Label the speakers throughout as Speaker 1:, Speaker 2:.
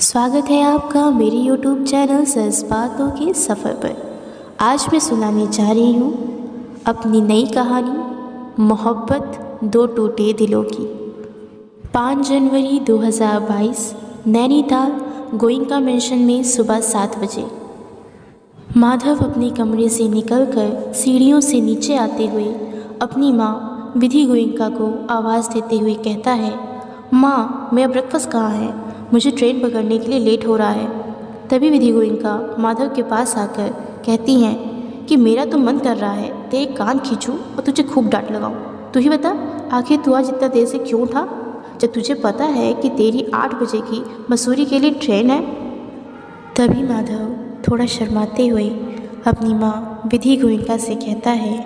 Speaker 1: स्वागत है आपका मेरे YouTube चैनल जज्बातों के सफ़र पर। आज मैं सुनाने जा रही हूँ अपनी नई कहानी मोहब्बत दो टूटे दिलों की। 5 जनवरी 2022 नैनीताल गोइंका मेंशन में सुबह 7 बजे। माधव अपने कमरे से निकलकर सीढ़ियों से नीचे आते हुए अपनी माँ विधि गोइंका को आवाज़ देते हुए कहता है, माँ मेरा ब्रेकफास्ट कहाँ है? मुझे ट्रेन पकड़ने के लिए लेट हो रहा है। तभी विधि गोइंका माधव के पास आकर कहती हैं कि मेरा तो मन कर रहा है तेरे कान खींचूं और तुझे खूब डांट लगाऊं। तू ही बता, आखिर तू आज इतना देर से क्यों उठा, जब तुझे पता है कि तेरी 8 बजे की मसूरी के लिए ट्रेन है। तभी माधव थोड़ा शर्माते हुए अपनी माँ विधि गोइंका से कहता है,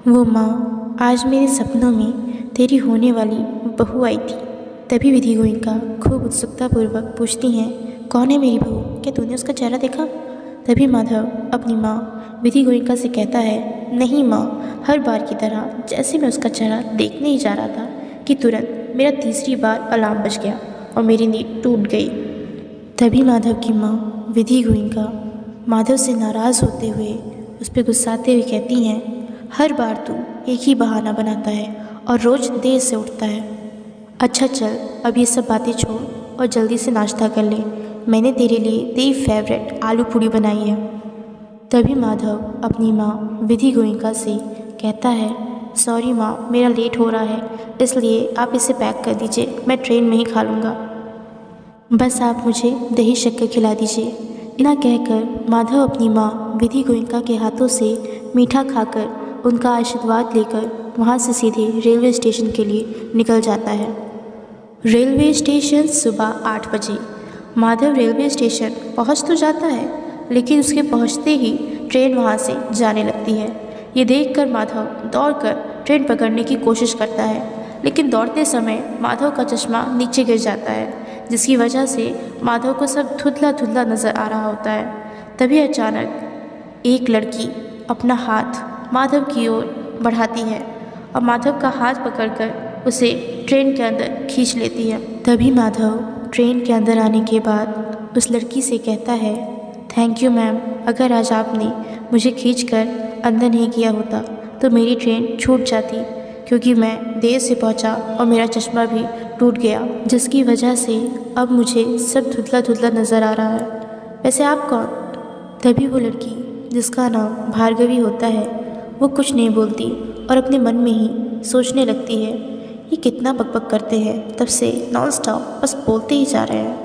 Speaker 1: वो माँ आज मेरे सपनों में तेरी होने वाली बहू आई थी। तभी विधि गोइंका खूब उत्सुकतापूर्वक पूछती हैं, कौन है मेरी बहू? क्या तूने उसका चेहरा देखा? तभी माधव अपनी माँ विधि गोइंका से कहता है, नहीं माँ, हर बार की तरह जैसे मैं उसका चेहरा देखने ही जा रहा था कि तुरंत मेरा तीसरी बार अलार्म बज गया और मेरी नींद टूट गई। तभी माधव की माँ विधि गोइंका माधव से नाराज़ होते हुए उस पर गुस्साते हुए कहती हैं, हर बार तू एक ही बहाना बनाता है और रोज़ देर से उठता है। अच्छा चल, अब ये सब बातें छोड़ और जल्दी से नाश्ता कर ले। मैंने तेरे लिए तेरी फेवरेट आलू पूड़ी बनाई है। तभी माधव अपनी माँ विधि गोइंका से कहता है, सॉरी माँ, मेरा लेट हो रहा है, इसलिए आप इसे पैक कर दीजिए, मैं ट्रेन में ही खा लूँगा। बस आप मुझे दही शक्कर खिला दीजिए। इतना कहकर माधव अपनी माँ विधि गोइंका के हाथों से मीठा खाकर उनका आशीर्वाद लेकर वहाँ से सीधे रेलवे स्टेशन के लिए निकल जाता है। रेलवे स्टेशन सुबह 8 बजे। माधव रेलवे स्टेशन पहुँच तो जाता है, लेकिन उसके पहुँचते ही ट्रेन वहाँ से जाने लगती है। ये देखकर माधव दौड़कर ट्रेन पकड़ने की कोशिश करता है, लेकिन दौड़ते समय माधव का चश्मा नीचे गिर जाता है, जिसकी वजह से माधव को सब धुंधला धुंधला नज़र आ रहा होता है। तभी अचानक एक लड़की अपना हाथ माधव की ओर बढ़ाती है और माधव का हाथ पकड़कर उसे ट्रेन के अंदर खींच लेती है। तभी माधव ट्रेन के अंदर आने के बाद उस लड़की से कहता है, थैंक यू मैम, अगर आज आपने मुझे खींचकर अंदर नहीं किया होता तो मेरी ट्रेन छूट जाती, क्योंकि मैं देर से पहुंचा और मेरा चश्मा भी टूट गया, जिसकी वजह से अब मुझे सब धुंधला धुंधला नज़र आ रहा है। वैसे आप कौन? तभी वो लड़की, जिसका नाम भार्गवी होता है, वो कुछ नहीं बोलती और अपने मन में ही सोचने लगती है, ये कितना बकबक करते हैं, तब से नॉन स्टॉप बस बोलते ही जा रहे हैं।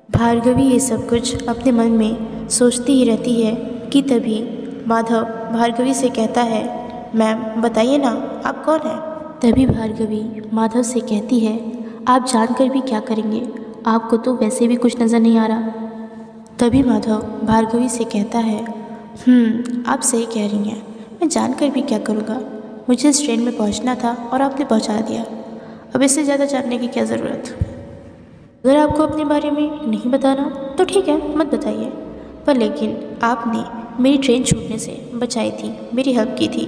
Speaker 1: भार्गवी ये सब कुछ अपने मन में सोचती ही रहती है कि तभी माधव भार्गवी से कहता है, मैम बताइए ना, आप कौन हैं? तभी भार्गवी माधव से कहती है, आप जानकर भी क्या करेंगे, आपको तो वैसे भी कुछ नज़र नहीं आ रहा। तभी माधव भार्गवी से कहता है, आप सही कह रही हैं, मैं जानकर भी क्या करूँगा, मुझे इस ट्रेन में पहुंचना था और आपने पहुंचा दिया, अब इससे ज़्यादा जानने की क्या ज़रूरत। अगर आपको अपने बारे में नहीं बताना तो ठीक है, मत बताइए, पर लेकिन आपने मेरी ट्रेन छूटने से बचाई थी, मेरी हेल्प की थी।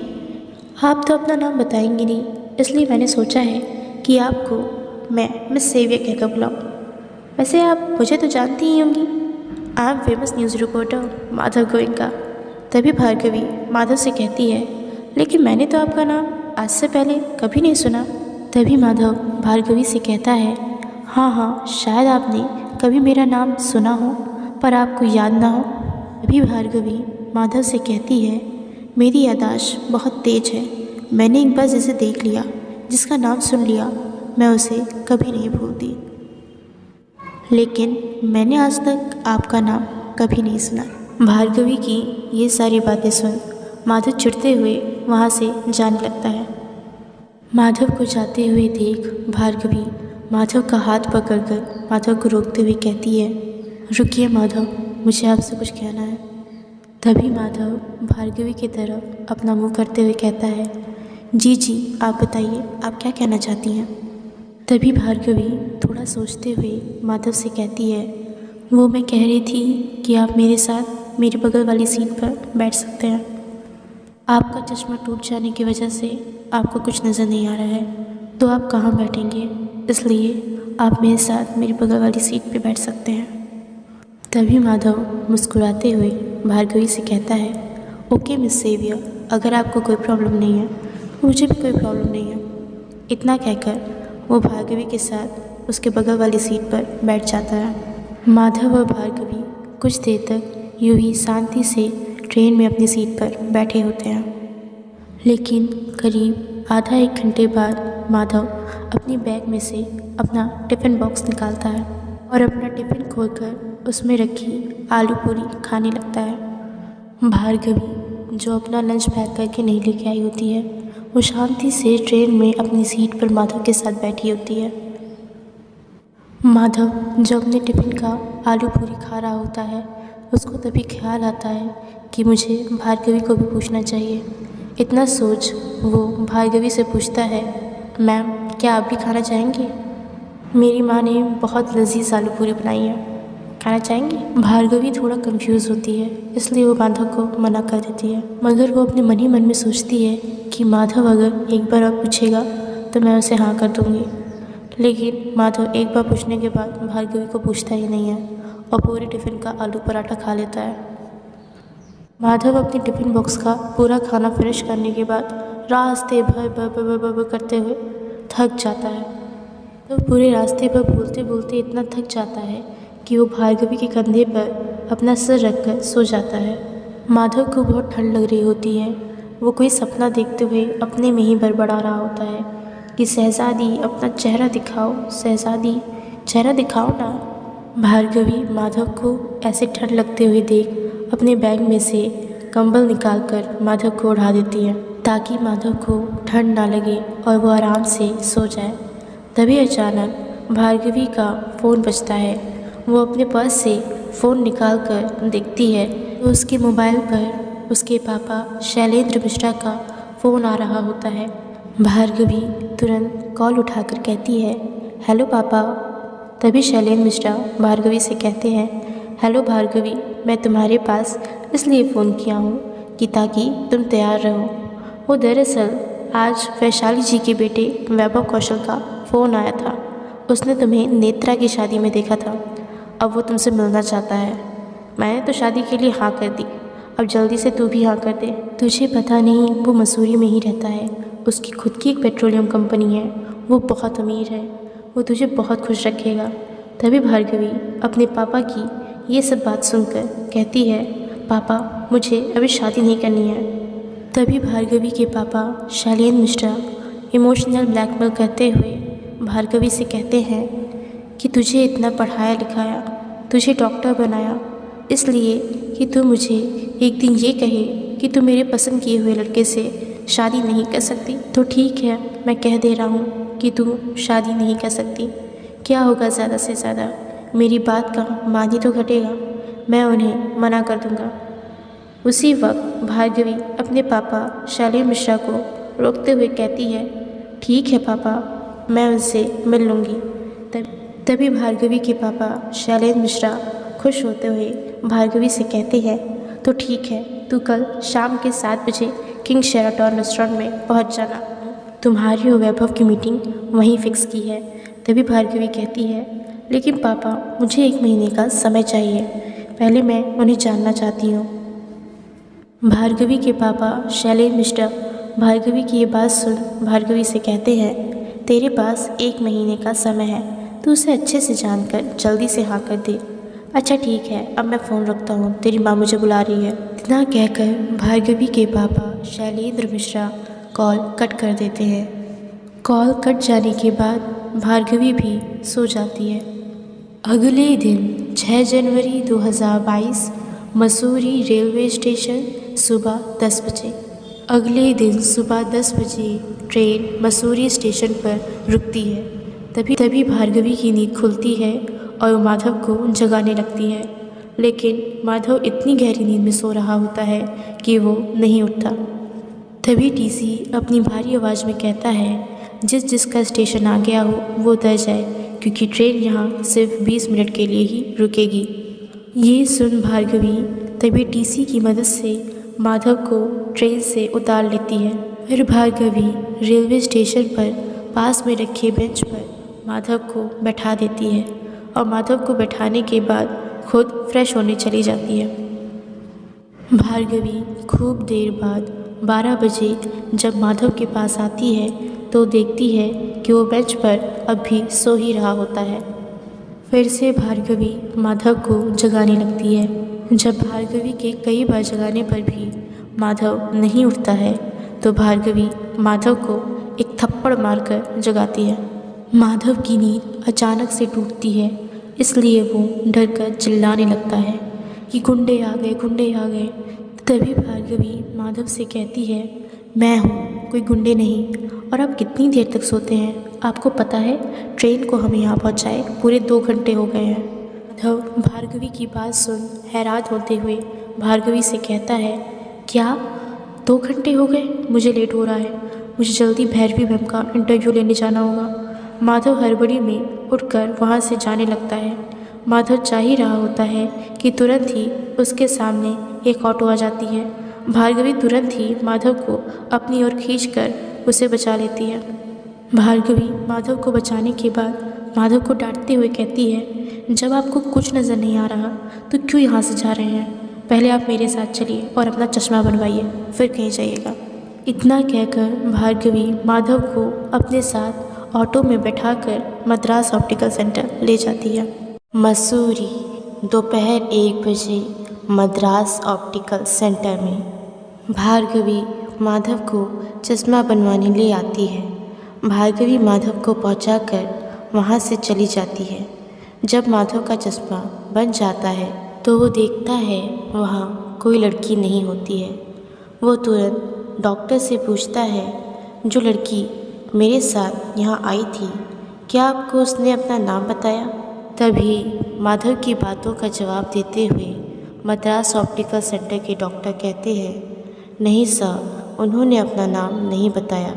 Speaker 1: आप तो अपना नाम बताएंगे नहीं, इसलिए मैंने सोचा है कि आपको मैं मिस सेवियर कहकर बुलाऊँ। वैसे आप मुझे तो जानती ही होंगी, I am famous news reporter Madhav Goenka. तभी भार्गवी माधव से कहती है, लेकिन मैंने तो आपका नाम आज से पहले कभी नहीं सुना। तभी माधव भार्गवी से कहता है, हाँ, शायद आपने कभी मेरा नाम सुना हो पर आपको याद ना हो। तभी भार्गवी माधव से कहती है, मेरी याददाश्त बहुत तेज है, मैंने एक बार जिसे देख लिया, जिसका नाम सुन लिया, मैं उसे कभी नहीं भूलती, लेकिन मैंने आज तक आपका नाम कभी नहीं सुना। भार्गवी की ये सारी बातें सुन माधव चिढ़ते हुए वहाँ से जाने लगता है। माधव को जाते हुए देख भार्गवी माधव का हाथ पकड़कर माधव को रोकते हुए कहती है, रुकिए माधव, मुझे आपसे कुछ कहना है। तभी माधव भार्गवी की तरफ अपना मुंह करते हुए कहता है, जी आप बताइए, आप क्या कहना चाहती हैं। तभी भार्गवी थोड़ा सोचते हुए माधव से कहती है, वो मैं कह रही थी कि आप मेरे साथ मेरे बगल वाली सीट पर बैठ सकते हैं। आपका चश्मा टूट जाने की वजह से आपको कुछ नज़र नहीं आ रहा है, तो आप कहाँ बैठेंगे, इसलिए आप मेरे साथ मेरी बगल वाली सीट पे बैठ सकते हैं। तभी माधव मुस्कुराते हुए भार्गवी से कहता है, ओके मिस सेवियर, अगर आपको कोई प्रॉब्लम नहीं है मुझे भी कोई प्रॉब्लम नहीं है। इतना कहकर वो भार्गवी के साथ उसके बगल वाली सीट पर बैठ जाता है। माधव और भार्गवी कुछ देर तक यूं ही शांति से ट्रेन में अपनी सीट पर बैठे होते हैं। लेकिन करीब आधा एक घंटे बाद माधव अपनी बैग में से अपना टिफ़िन बॉक्स निकालता है और अपना टिफ़िन खोलकर उसमें रखी आलू पूरी खाने लगता है। भार्गवी जो अपना लंच पैक करके नहीं लेके आई होती है, वो शांति से ट्रेन में अपनी सीट पर माधव के साथ बैठी होती है। माधव जो अपने टिफ़िन का आलू पूरी खा रहा होता है, उसको तभी ख्याल आता है कि मुझे भार्गवी को भी पूछना चाहिए। इतना सोच वो भार्गवी से पूछता है, मैम क्या आप भी खाना चाहेंगी? मेरी माँ ने बहुत लजीज आलू पूरी बनाई है, खाना चाहेंगी? भार्गवी थोड़ा कंफ्यूज होती है, इसलिए वो माधव को मना कर देती है। मगर वो अपने मन ही मन में सोचती है कि माधव अगर एक बार और पूछेगा तो मैं उसे हाँ कर दूँगी। लेकिन माधव एक बार पूछने के बाद भार्गवी को पूछता ही नहीं है और पूरे टिफ़िन का आलू पराठा खा लेता है। माधव अपने टिफ़िन बॉक्स का पूरा खाना फिनिश करने के बाद रास्ते भर ब करते हुए थक जाता है। तो पूरे रास्ते भर बोलते बोलते इतना थक जाता है कि वो भार्गवी के कंधे पर अपना सिर रखकर सो जाता है। माधव को बहुत ठंड लग रही होती है। वो कोई सपना देखते हुए अपने में ही बड़बड़ा रहा होता है कि शहज़ादी अपना चेहरा दिखाओ, शहज़ादी चेहरा दिखाओ ना। भार्गवी माधव को ऐसे ठंड लगते हुए देख अपने बैग में से कंबल निकालकर माधव को ओढ़ा देती है ताकि माधव को ठंड ना लगे और वो आराम से सो जाए। तभी अचानक भार्गवी का फ़ोन बजता है। वो अपने पर्स से फ़ोन निकालकर देखती है तो उसके मोबाइल पर उसके पापा शैलेंद्र मिश्रा का फ़ोन आ रहा होता है। भार्गवी तुरंत कॉल उठाकर कहती है, हेलो पापा। तभी शैलेंद्र मिश्रा भार्गवी से कहते हैं, हेलो भार्गवी, मैं तुम्हारे पास इसलिए फ़ोन किया हूँ कि ताकि तुम तैयार रहो। वो दरअसल आज वैशाली जी के बेटे वैभव कौशल का फ़ोन आया था। उसने तुम्हें नेत्रा की शादी में देखा था। अब वो तुमसे मिलना चाहता है। मैंने तो शादी के लिए हाँ कर दी, अब जल्दी से तू भी हाँ कर दे। तुझे पता नहीं वो मसूरी में ही रहता है। उसकी खुद की एक पेट्रोलियम कंपनी है। वो बहुत अमीर है। वो तुझे बहुत खुश रखेगा। तभी भार्गवी अपने पापा की ये सब बात सुनकर कहती है, पापा मुझे अभी शादी नहीं करनी है। तभी भार्गवी के पापा शैलेंद्र मिश्रा इमोशनल ब्लैकमेल करते हुए भार्गवी से कहते हैं कि तुझे इतना पढ़ाया लिखाया, तुझे डॉक्टर बनाया, इसलिए कि तू मुझे एक दिन ये कहे कि तू मेरे पसंद किए हुए लड़के से शादी नहीं कर सकती। तो ठीक है, मैं कह दे रहा हूँ कि तू शादी नहीं कर सकती। क्या होगा ज़्यादा से ज़्यादा, मेरी बात का मान ही तो घटेगा। मैं उन्हें मना कर दूंगा। उसी वक्त भार्गवी अपने पापा शैलेंद्र मिश्रा को रोकते हुए कहती है, ठीक है पापा, मैं उनसे मिल लूँगी। तभी भार्गवी के पापा शैलेंद्र मिश्रा खुश होते हुए भार्गवी से कहते हैं, तो ठीक है, तू कल शाम के 7 बजे किंग शेराटन रेस्टोरेंट में पहुंच जाना। तुम्हारी और वैभव की मीटिंग वहीं फिक्स की है। तभी भार्गवी कहती है, लेकिन पापा मुझे 1 महीने का समय चाहिए, पहले मैं उन्हें जानना चाहती हूँ। भार्गवी के पापा शैलेंद्र मिश्रा भार्गवी की ये बात सुन भार्गवी से कहते हैं, तेरे पास 1 महीने का समय है, तू उसे अच्छे से जानकर जल्दी से हाँ कर दे। अच्छा ठीक है, अब मैं फ़ोन रखता हूँ, तेरी माँ मुझे बुला रही है। इतना कहकर भार्गवी के पापा शैलेंद्र मिश्रा कॉल कट कर देते हैं। कॉल कट जाने के बाद भार्गवी भी सो जाती है। अगले दिन 6 जनवरी 2022 मसूरी रेलवे स्टेशन सुबह 10 बजे। अगले दिन सुबह 10 बजे ट्रेन मसूरी स्टेशन पर रुकती है। तभी भार्गवी की नींद खुलती है और वो माधव को जगाने लगती है, लेकिन माधव इतनी गहरी नींद में सो रहा होता है कि वो नहीं उठता। तभी टीसी अपनी भारी आवाज़ में कहता है, जिसका स्टेशन आ गया हो वो उतर जाए, क्योंकि ट्रेन यहाँ सिर्फ 20 मिनट के लिए ही रुकेगी। ये सुन भार्गवी तभी टीसी की मदद से माधव को ट्रेन से उतार लेती है। फिर भार्गवी रेलवे स्टेशन पर पास में रखे बेंच पर माधव को बैठा देती है और माधव को बैठाने के बाद खुद फ्रेश होने चली जाती है। भार्गवी खूब देर बाद 12 बजे जब माधव के पास आती है तो देखती है कि वो बेंच पर अब भी सो ही रहा होता है। फिर से भार्गवी माधव को जगाने लगती है। जब भार्गवी के कई बार जगाने पर भी माधव नहीं उठता है तो भार्गवी माधव को एक थप्पड़ मारकर जगाती है। माधव की नींद अचानक से टूटती है, इसलिए वो डरकर चिल्लाने लगता है कि गुंडे आ गए, गुंडे आ गए। तभी भार्गवी माधव से कहती है, मैं हूँ, कोई गुंडे नहीं। और आप कितनी देर तक सोते हैं? आपको पता है ट्रेन को हमें यहाँ पहुँचाए पूरे 2 घंटे हो गए हैं। माधव भार्गवी की बात सुन हैरान होते हुए भार्गवी से कहता है, क्या 2 घंटे हो गए? मुझे लेट हो रहा है, मुझे जल्दी भैरवी मैम का इंटरव्यू लेने जाना होगा। माधव हड़बड़ी में उठकर वहाँ से जाने लगता है। माधव चाह ही रहा होता है कि तुरंत ही उसके सामने एक ऑटो आ जाती है। भार्गवी तुरंत ही माधव को अपनी ओर खींचकर उसे बचा लेती है। भार्गवी माधव को बचाने के बाद माधव को डांटते हुए कहती है, जब आपको कुछ नज़र नहीं आ रहा तो क्यों यहाँ से जा रहे हैं? पहले आप मेरे साथ चलिए और अपना चश्मा बनवाइए, फिर कहीं जाइएगा। इतना कहकर भार्गवी माधव को अपने साथ ऑटो में बैठाकर मद्रास ऑप्टिकल सेंटर ले जाती है। मसूरी दोपहर 1 बजे मद्रास ऑप्टिकल सेंटर में भार्गवी माधव को चश्मा बनवाने ले आती है। भार्गवी माधव को पहुंचाकर वहां से चली जाती है। जब माधव का चश्मा बन जाता है तो वो देखता है वहाँ कोई लड़की नहीं होती है। वो तुरंत डॉक्टर से पूछता है, जो लड़की मेरे साथ यहाँ आई थी, क्या आपको उसने अपना नाम बताया? तभी माधव की बातों का जवाब देते हुए मद्रास ऑप्टिकल सेंटर के डॉक्टर कहते हैं, नहीं सर, उन्होंने अपना नाम नहीं बताया,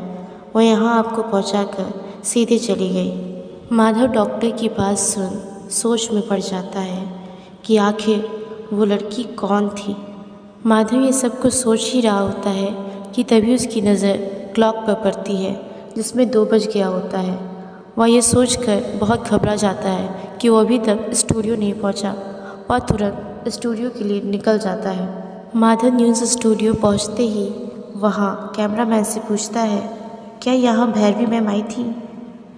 Speaker 1: वो यहाँ आपको पहुँचाकर सीधे चली गई। माधव डॉक्टर की बात सुन सोच में पड़ जाता है कि आखिर वो लड़की कौन थी। माधव ये सब कुछ सोच ही रहा होता है कि तभी उसकी नज़र क्लॉक पर पड़ती है जिसमें 2 बज गया होता है। वह ये सोचकर बहुत घबरा जाता है कि वो अभी तक स्टूडियो नहीं पहुंचा और तुरंत स्टूडियो के लिए निकल जाता है। माधव न्यूज़ स्टूडियो पहुंचते ही वहाँ कैमरामैन से पूछता है, क्या यहाँ भैरवी मैम आई थी?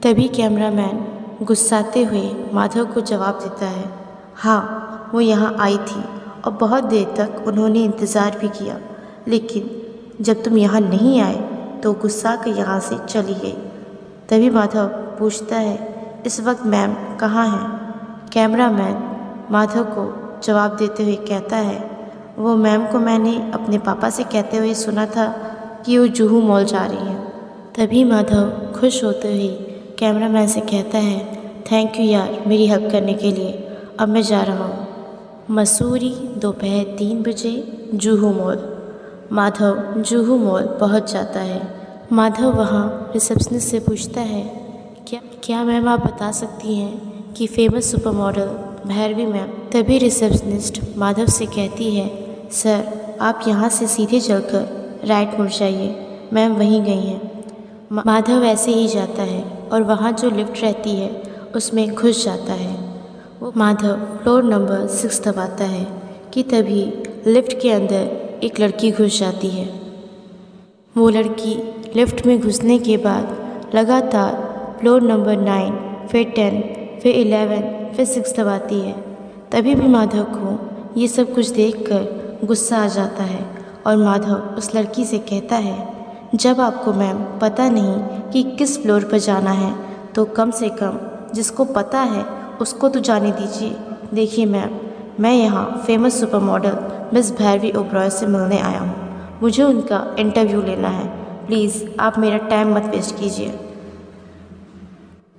Speaker 1: तभी कैमरामैन गुस्साते हुए माधव को जवाब देता है, हाँ, वो यहाँ आई थी और बहुत देर तक उन्होंने इंतज़ार भी किया, लेकिन जब तुम यहाँ नहीं आए तो गुस्सा कर यहाँ से चली गई। तभी माधव पूछता है, इस वक्त मैम कहाँ हैं? कैमरामैन माधव को जवाब देते हुए कहता है, वो मैम को मैंने अपने पापा से कहते हुए सुना था कि वो जुहू मॉल जा रही हैं। तभी माधव खुश होते हुए कैमरामैन से कहता है, थैंक यू यार मेरी हेल्प करने के लिए, अब मैं जा रहा हूँ। मसूरी दोपहर 3 बजे जुहू मॉल। माधव जुहू मॉल पहुँच जाता है। माधव वहाँ रिसेप्शनिस्ट से पूछता है, क्या मैम आप बता सकती हैं कि famous super model Bhairavi ma'am? तभी रिसेप्शनिस्ट माधव से कहती है, सर आप यहाँ से सीधे चलकर राइट मुड़ जाइए, मैम वहीं गई हैं। माधव ऐसे ही जाता है और वहाँ जो लिफ्ट रहती है उसमें घुस जाता है। वो माधव फ्लोर नंबर 6 दबाता है कि तभी लिफ्ट के अंदर एक लड़की घुस जाती है। वो लड़की लिफ्ट में घुसने के बाद लगातार फ्लोर नंबर 9, फिर 10, फिर 11, फिर 6 दबाती है। तभी भी माधव को ये सब कुछ देखकर गुस्सा आ जाता है और माधव उस लड़की से कहता है, जब आपको मैम पता नहीं कि किस फ्लोर पर जाना है तो कम से कम जिसको पता है उसको तो जाने दीजिए। देखिए मैम, मैं यहाँ famous super model miss Bhairavi Oberoi से मिलने आया हूँ, मुझे उनका इंटरव्यू लेना है, प्लीज़ आप मेरा टाइम मत वेस्ट कीजिए।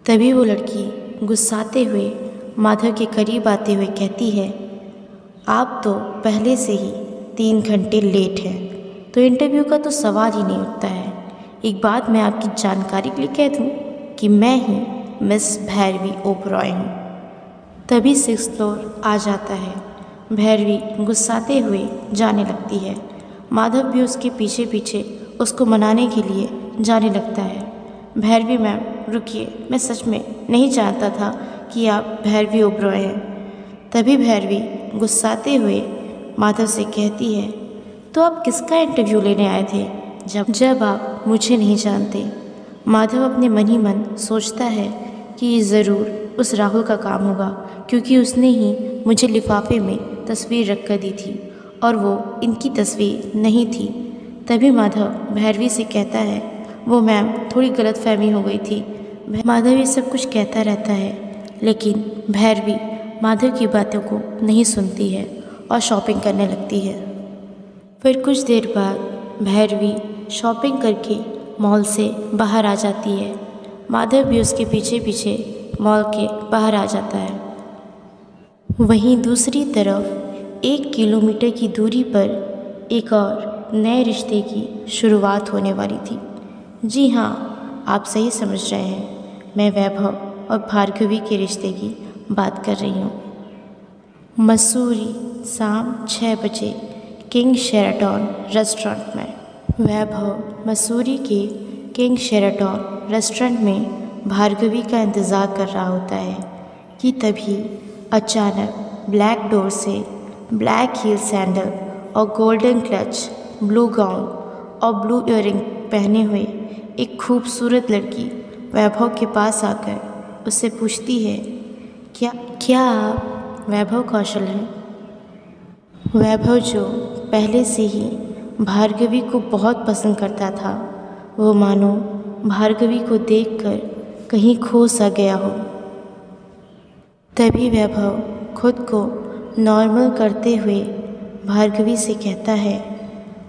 Speaker 1: तभी वो लड़की गुस्साते हुए माधव के करीब आते हुए कहती है, आप तो पहले से ही 3 घंटे लेट हैं, तो इंटरव्यू का तो सवाल ही नहीं उठता है। एक बात मैं आपकी जानकारी के लिए कह दूँ कि मैं ही मिस भैरवी ओबरॉय हूँ। तभी 6th फ्लोर आ जाता है। भैरवी गुस्साते हुए जाने लगती है। माधव भी उसके पीछे पीछे उसको मनाने के लिए जाने लगता है। भैरवी मैम रुकिए, मैं सच में नहीं जानता था कि आप भैरवी ओबरॉय हैं। तभी भैरवी गुस्साते हुए माधव से कहती है, तो आप किसका इंटरव्यू लेने आए थे जब आप मुझे नहीं जानते। माधव अपने मन ही मन सोचता है कि ये ज़रूर उस राहुल का काम होगा, क्योंकि उसने ही मुझे लिफाफे में तस्वीर रख कर दी थी और वो इनकी तस्वीर नहीं थी। तभी माधव भैरवी से कहता है, वो मैम थोड़ी गलतफहमी हो गई थी। माधव ये सब कुछ कहता रहता है, लेकिन भैरवी माधव की बातों को नहीं सुनती है और शॉपिंग करने लगती है। फिर कुछ देर बाद भैरवी शॉपिंग करके मॉल से बाहर आ जाती है। माधव भी उसके पीछे पीछे मॉल के बाहर आ जाता है। वहीं दूसरी तरफ 1 किलोमीटर की दूरी पर एक और नए रिश्ते की शुरुआत होने वाली थी। जी हाँ, आप सही समझ रहे हैं, मैं वैभव और भार्गवी के रिश्ते की बात कर रही हूँ। मसूरी शाम 6 बजे किंग शेराटन रेस्टोरेंट में। वैभव मसूरी के किंग शेराटन रेस्टोरेंट में भार्गवी का इंतज़ार कर रहा होता है कि तभी अचानक ब्लैक डोर से ब्लैक हील सैंडल और गोल्डन क्लच, ब्लू गाउन और ब्लू ईयरिंग पहने हुए एक खूबसूरत लड़की वैभव के पास आकर उससे पूछती है, क्या आप वैभव कौशल हैं? वैभव जो पहले से ही भार्गवी को बहुत पसंद करता था, वो मानो भार्गवी को देखकर कहीं खो सा गया हो। तभी वैभव खुद को नॉर्मल करते हुए भार्गवी से कहता है,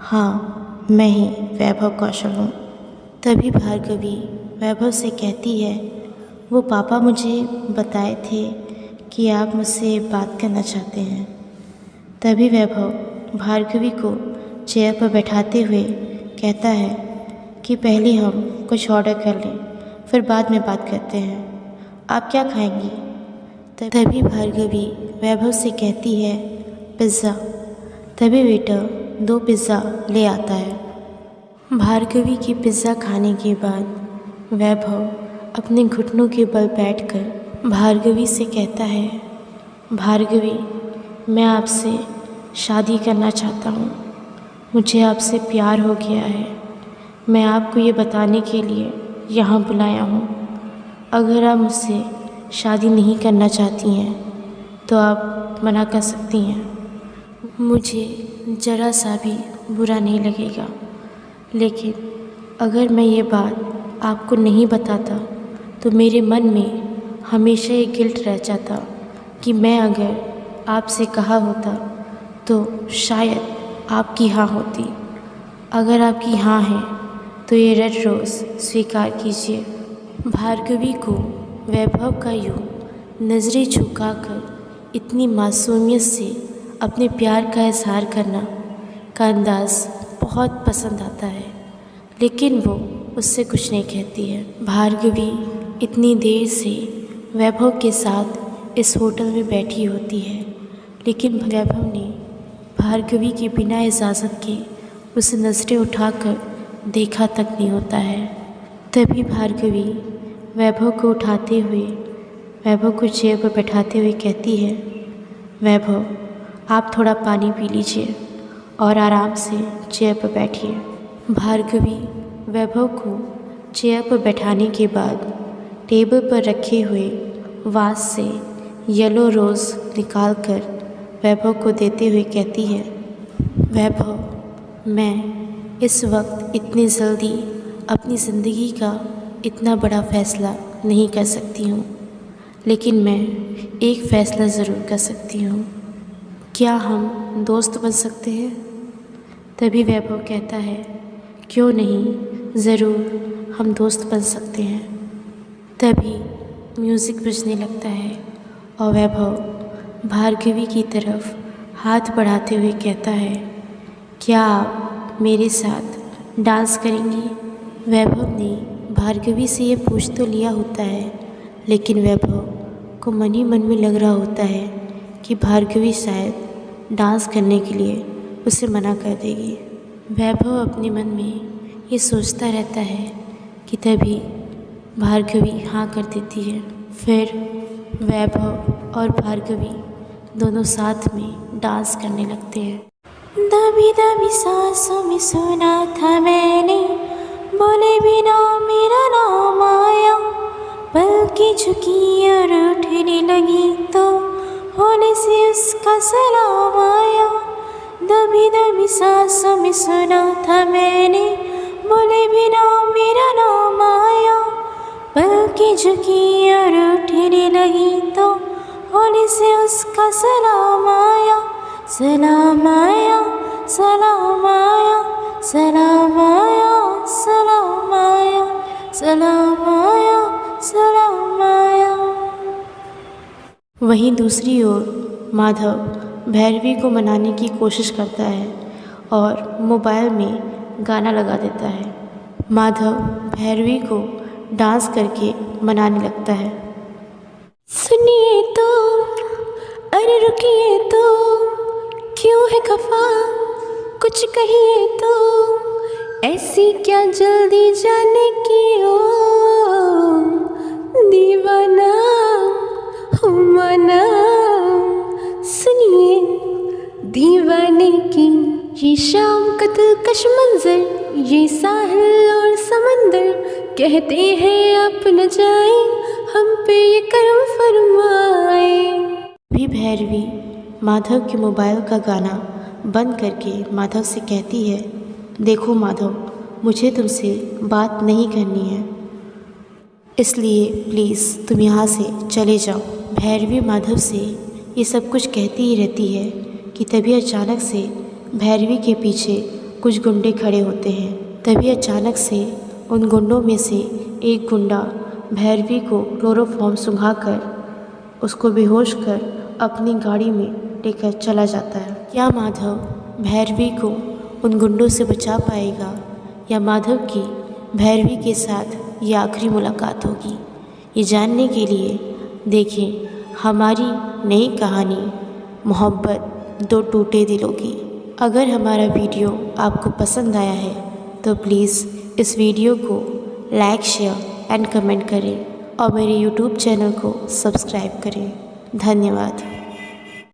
Speaker 1: हाँ मैं ही वैभव कौशल हूँ। तभी भार्गवी वैभव से कहती है, वो पापा मुझे बताए थे कि आप मुझसे बात करना चाहते हैं। तभी वैभव भार्गवी को चेयर पर बैठाते हुए कहता है कि पहले हम कुछ ऑर्डर कर लें, फिर बाद में बात करते हैं। आप क्या खाएंगी? तभी भार्गवी वैभव से कहती है, पिज़्ज़ा। तभी वेटर 2 पिज़्ज़ा ले आता है। भार्गवी की पिज़्ज़ा खाने के बाद वैभव अपने घुटनों के बल बैठकर भार्गवी से कहता है, भार्गवी मैं आपसे शादी करना चाहता हूँ। मुझे आपसे प्यार हो गया है। मैं आपको ये बताने के लिए यहाँ बुलाया हूँ। अगर आप मुझसे शादी नहीं करना चाहती हैं तो आप मना कर सकती हैं। मुझे ज़रा सा भी बुरा नहीं लगेगा, लेकिन अगर मैं ये बात आपको नहीं बताता तो मेरे मन में हमेशा ये गिल्ट रह जाता कि मैं अगर आपसे कहा होता तो शायद आपकी हाँ होती। अगर आपकी हाँ है तो ये रेड रोज़ स्वीकार कीजिए। भार्गवी को वैभव का यूँ नज़रें झुकाकर इतनी मासूमियत से अपने प्यार का इजहार करना का अंदाज़ बहुत पसंद आता है, लेकिन वो उससे कुछ नहीं कहती है। भार्गवी इतनी देर से वैभव के साथ इस होटल में बैठी होती है, लेकिन वैभव ने भार्गवी के बिना इजाज़त के उसे नज़रें उठाकर देखा तक नहीं होता है। तभी भार्गवी वैभव को उठाते हुए वैभव को चेयर पर बैठाते हुए कहती है, वैभव आप थोड़ा पानी पी लीजिए और आराम से चेयर पर बैठिए। भार्गवी वैभव को चेयर पर बैठाने के बाद टेबल पर रखे हुए वास से येलो रोज़ निकालकर वैभव को देते हुए कहती है, वैभव मैं इस वक्त इतनी जल्दी अपनी ज़िंदगी का इतना बड़ा फ़ैसला नहीं कर सकती हूँ, लेकिन मैं एक फ़ैसला ज़रूर कर सकती हूँ। क्या हम दोस्त बन सकते हैं? तभी वैभव कहता है, क्यों नहीं, ज़रूर हम दोस्त बन सकते हैं। तभी म्यूज़िक बजने लगता है और वैभव भार्गवी की तरफ हाथ बढ़ाते हुए कहता है, क्या आप मेरे साथ डांस करेंगी? वैभव ने भार्गवी से ये पूछ तो लिया होता है, लेकिन वैभव को मन ही मन में लग रहा होता है कि भार्गवी शायद डांस करने के लिए उसे मना कर देगी। वैभव अपने मन में ये सोचता रहता है कि तभी भार्गवी हाँ कर देती है। फिर वैभव और भार्गवी दोनों साथ में डांस करने लगते हैं। दबी दबी सांसों में सुना था मैंने, बोले बिना मेरा नाम आया, पलकें झुकी और उठने लगी तो होने से उसका सलाम आया। दबी दबी सांसों में सुना था मैंने, बोले बिना मेरा नाम आया, पलकें झुकी और उठने लगी तो होने से उसका सलाम आया। सलाम आया, सलाम आया, सलाम आया, सलाम आया, सलाम आया, सलाम आया। वहीं दूसरी ओर माधव भैरवी को मनाने की कोशिश करता है और मोबाइल में गाना लगा देता है। माधव भैरवी को डांस करके मनाने लगता है। सुनिए तो, अरे रुकिए तो, क्यों है खफा, कुछ कहिए तो, ऐसी क्या जल्दी जाने की ओ, दीवाना हूँ माना। सुनिए दीवाने की ये शाम का दिलकश मंजर, ये साहिल और समंदर, कहते हैं आप न जाए, हम पे ये करम फरमाए। भी भैरवी माधव के मोबाइल का गाना बंद करके माधव से कहती है, देखो माधव, मुझे तुमसे बात नहीं करनी है, इसलिए प्लीज़ तुम यहाँ से चले जाओ। भैरवी माधव से ये सब कुछ कहती ही रहती है कि तभी अचानक से भैरवी के पीछे कुछ गुंडे खड़े होते हैं। तभी अचानक से उन गुंडों में से एक गुंडा भैरवी को क्लोरोफॉर्म सुंघाकर उसको बेहोश कर अपनी गाड़ी में लेकर चला जाता है। क्या माधव भैरवी को उन गुंडों से बचा पाएगा या माधव की भैरवी के साथ ये आखिरी मुलाकात होगी? ये जानने के लिए देखें हमारी नई कहानी मोहब्बत दो टूटे दिलों की। अगर हमारा वीडियो आपको पसंद आया है तो प्लीज़ इस वीडियो को लाइक, शेयर एंड कमेंट करें और मेरे YouTube चैनल को सब्सक्राइब करें। धन्यवाद।